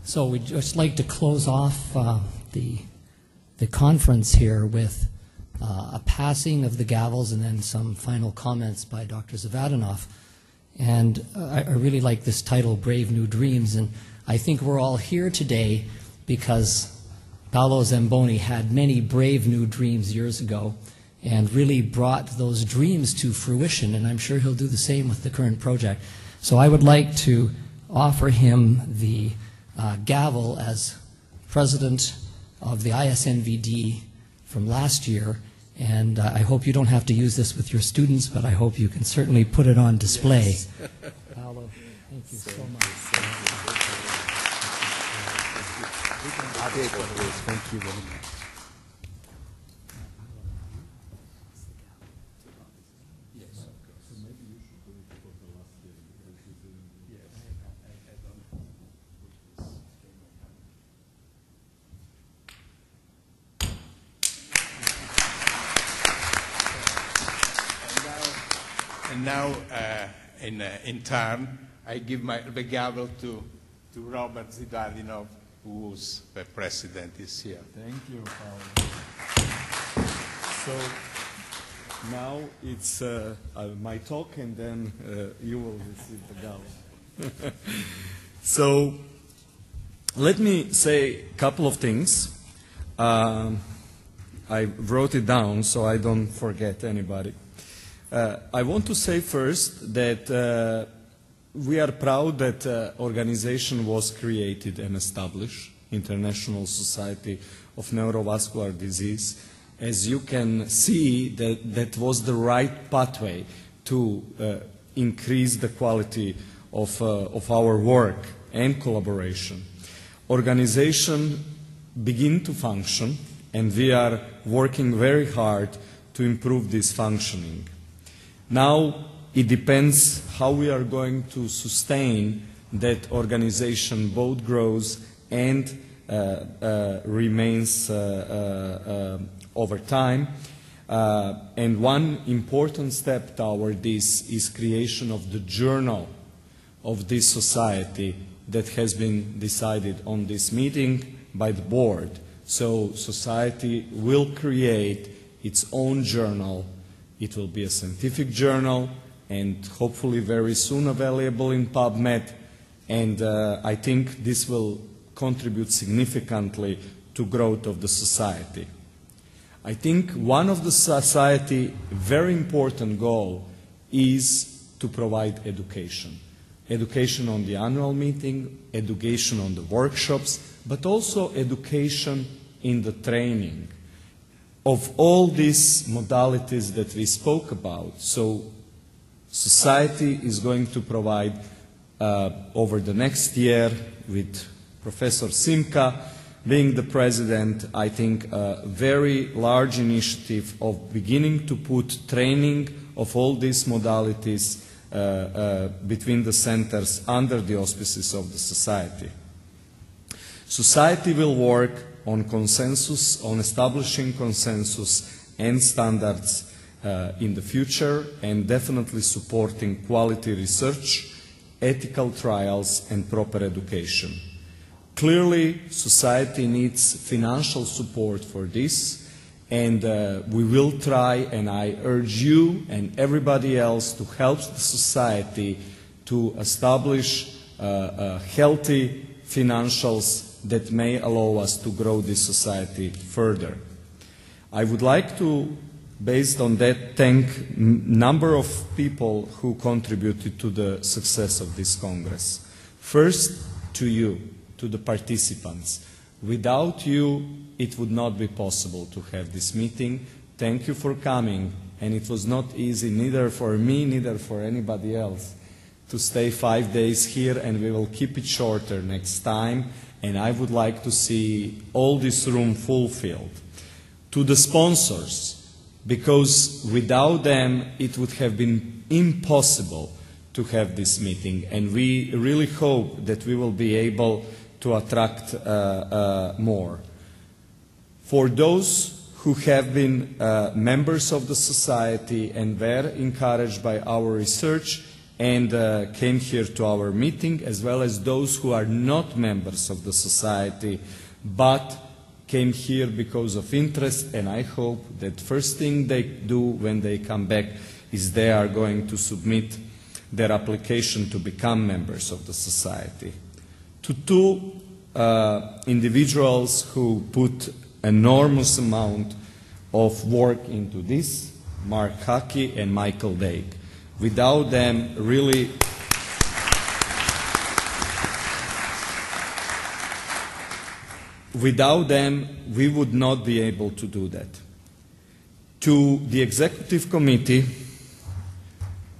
So we'd just like to close off the conference here with a passing of the gavels and then some final comments by Dr. Zavadinov. And I really like this title, Brave New Dreams, and I think we're all here today because Paolo Zamboni had many brave new dreams years ago and really brought those dreams to fruition, and I'm sure he'll do the same with the current project. So I would like to offer him the gavel as president of the ISNVD from last year, and I hope you don't have to use this with your students, but I hope you can certainly put it on display. Yes. Paolo, thank you so much. Thank you very much. And now, in turn, I give the gavel to Robert Zavadinov, whose the president is here. Thank you, Paolo. So now it's my talk, and then you will receive the gavel. So let me say a couple of things. I wrote it down so I don't forget anybody. I want to say first that we are proud that organization was created and established, International Society of Neurovascular Disease. As you can see, that was the right pathway to increase the quality of our work and collaboration. Organization begin to function, and we are working very hard to improve this functioning. Now, it depends how we are going to sustain that organization both grows and remains over time. And one important step toward this is creation of the journal of this society that has been decided on this meeting by the board. So society will create its own journal. It will be a scientific journal and hopefully very soon available in PubMed. And I think this will contribute significantly to growth of the society. I think one of the society very important goal is to provide education. Education on the annual meeting, education on the workshops, but also education in the training of all these modalities that we spoke about. So society is going to provide over the next year with Professor Simka being the president, I think a very large initiative of beginning to put training of all these modalities between the centers under the auspices of the society. Society will work on consensus, on establishing consensus and standards in the future, and definitely supporting quality research, ethical trials, and proper education. Clearly, society needs financial support for this, and we will try, and I urge you and everybody else to help the society to establish healthy financials that may allow us to grow this society further. I would like to, based on that, thank a number of people who contributed to the success of this Congress. First, to you, to the participants. Without you, it would not be possible to have this meeting. Thank you for coming, and it was not easy, neither for me, neither for anybody else, to stay 5 days here, and we will keep it shorter next time. And I would like to see all this room fulfilled. To the sponsors, because without them it would have been impossible to have this meeting, and we really hope that we will be able to attract more. For those who have been members of the society and were encouraged by our research, and came here to our meeting, as well as those who are not members of the society, but came here because of interest, and I hope that first thing they do when they come back is they are going to submit their application to become members of the society. To two individuals who put enormous amount of work into this, Mark Haki and Michael Dake. Without them, really, without them, we would not be able to do that. To the executive committee,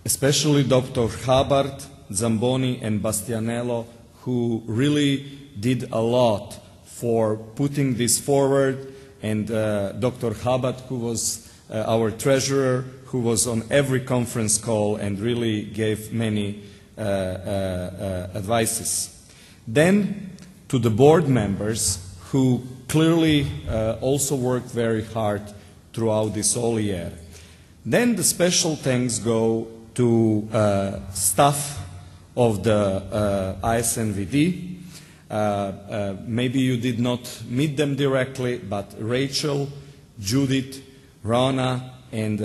especially Dr. Habart, Zamboni, and Bastianello, who really did a lot for putting this forward, and Dr. Habart, who was our treasurer, who was on every conference call and really gave many advices. Then to the board members, who clearly also worked very hard throughout this whole year. Then the special thanks go to staff of the ISNVD. Maybe you did not meet them directly, but Rachel, Judith, Rana, and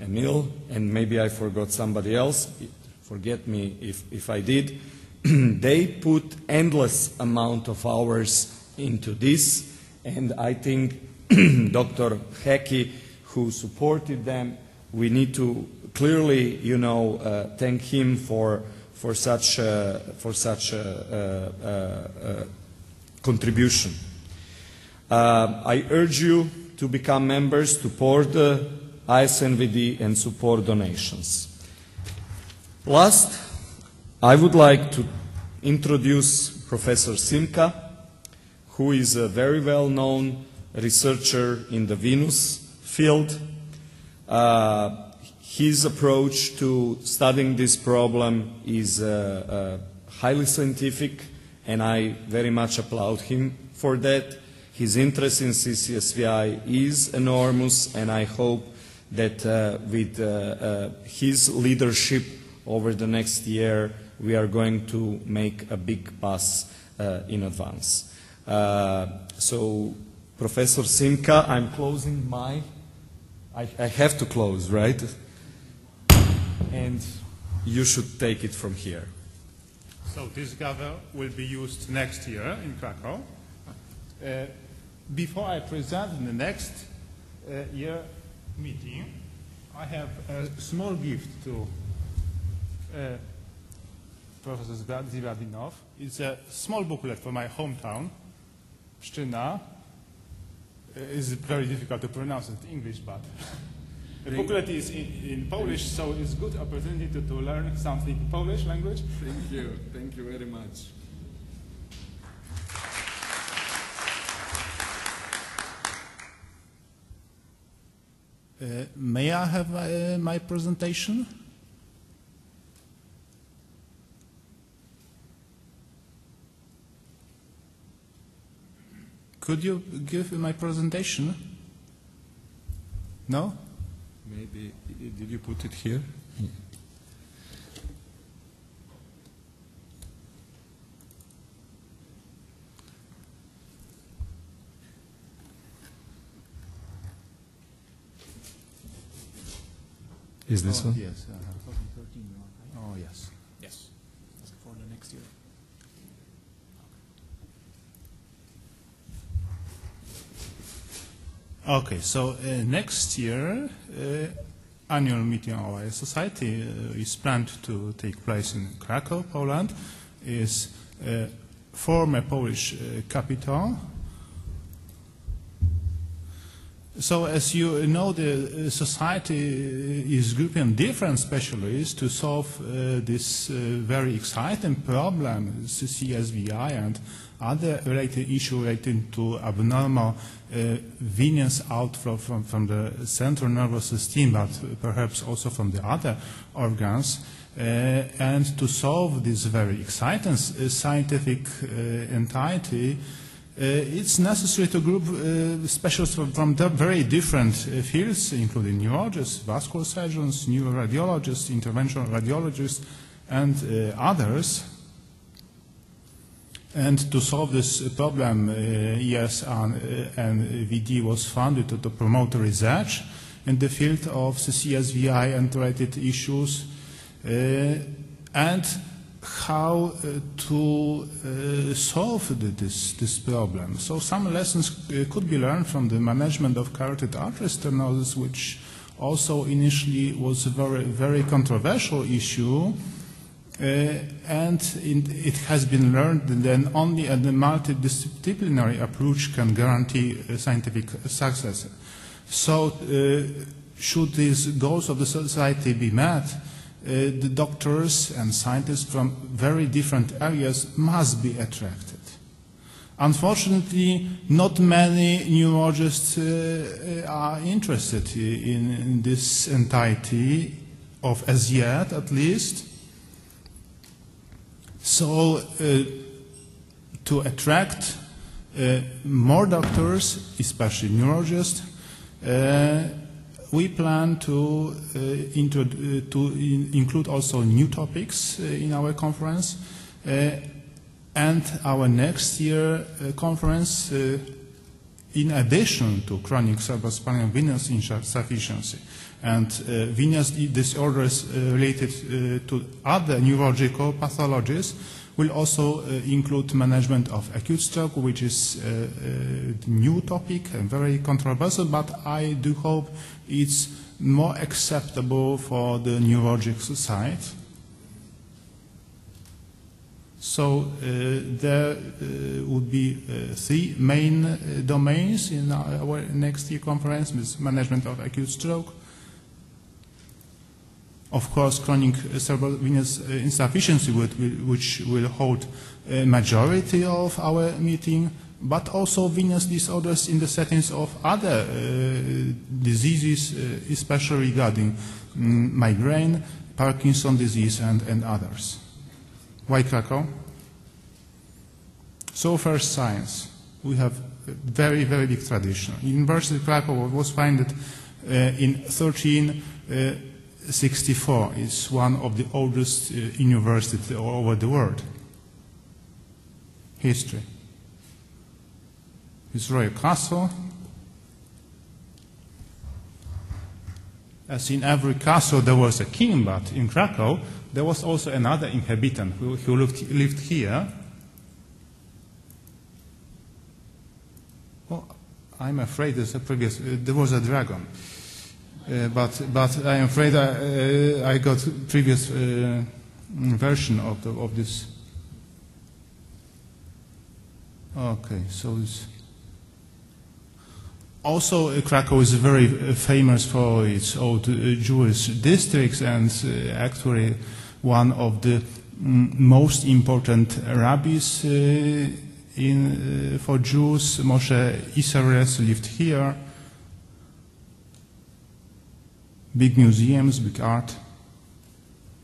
Emil, and maybe I forgot somebody else. Forget me if I did. They put endless amount of hours into this, and I think Dr. Heki, who supported them, we need to clearly, thank him for such contribution. I urge you to become members, to support the ISNVD and support donations. Last, I would like to introduce Professor Simka, who is a very well-known researcher in the Venus field. His approach to studying this problem is highly scientific, and I very much applaud him for that. His interest in CCSVI is enormous, and I hope that with his leadership over the next year, we are going to make a big pass in advance. So, Professor Simka, I'm closing my... I have to close, right? And you should take it from here. So this Gavel will be used next year in Krakow. Before I present in the next year meeting, I have a small gift to Professor Zivadinov. It's a small booklet for my hometown, Pszczyna. It's very difficult to pronounce it in English, but the booklet is in Polish, so it's a good opportunity to learn something in Polish language. Thank you. Thank you very much. May I have my presentation? Could you give my presentation? No? Maybe, did you put it here? Yeah. Is this one? Yes. 2013, right? Oh, yes. Yes. That's for the next year. Okay, so next year, annual meeting of our society is planned to take place in Krakow, Poland. Is former Polish capital. So as you know, the society is grouping different specialists to solve this very exciting problem, CCSVI and other related issues related to abnormal venous outflow from the central nervous system, but perhaps also from the other organs. And to solve this very exciting scientific entity, it's necessary to group specialists from very different fields, including neurologists, vascular surgeons, neuroradiologists, interventional radiologists, and others. And to solve this problem, ESNVD was founded to promote research in the field of the CSVI and related issues, and how to solve this problem. So some lessons could be learned from the management of carotid artery stenosis, which also initially was a very controversial issue, and it has been learned that only a multidisciplinary approach can guarantee scientific success. So should these goals of the society be met, the doctors and scientists from very different areas must be attracted. Unfortunately, not many neurologists are interested in this entirety of, as yet at least. So to attract more doctors, especially neurologists, we plan to include also new topics in our conference, and our next year conference, in addition to chronic cerebrospinal venous insufficiency and venous disorders related to other neurological pathologies, will also include management of acute stroke, which is a new topic and very controversial, but I do hope it's more acceptable for the neurologic side. So there would be 3 main domains in our next year conference: with management of acute stroke, of course chronic cerebral venous insufficiency, which will hold a majority of our meeting, but also venous disorders in the settings of other diseases, especially regarding migraine, Parkinson's disease, and others. Why Krakow? So first, science. We have a very big tradition. University of Krakow was founded in 1364. It's one of the oldest universities all over the world. History. It's royal castle. As in every castle there was a king, but in Krakow there was also another inhabitant who lived here. Oh, I'm afraid there was a dragon, but I'm afraid I got previous version of this. Okay, so it's also Krakow is very famous for its old Jewish districts, and actually one of the most important rabbis for Jews, Moshe Isserles, lived here. Big museums, big art,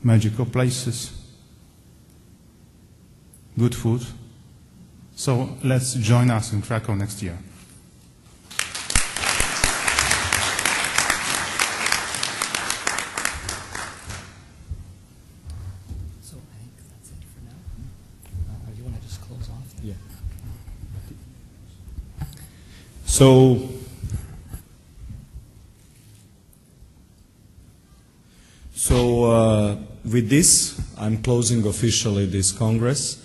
magical places, good food. So let's join us in Krakow next year. So I think that's it for now. You want to just close off? Yeah. So with this, I'm closing officially this Congress.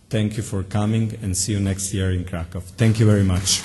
Thank you for coming, and see you next year in Krakow. Thank you very much.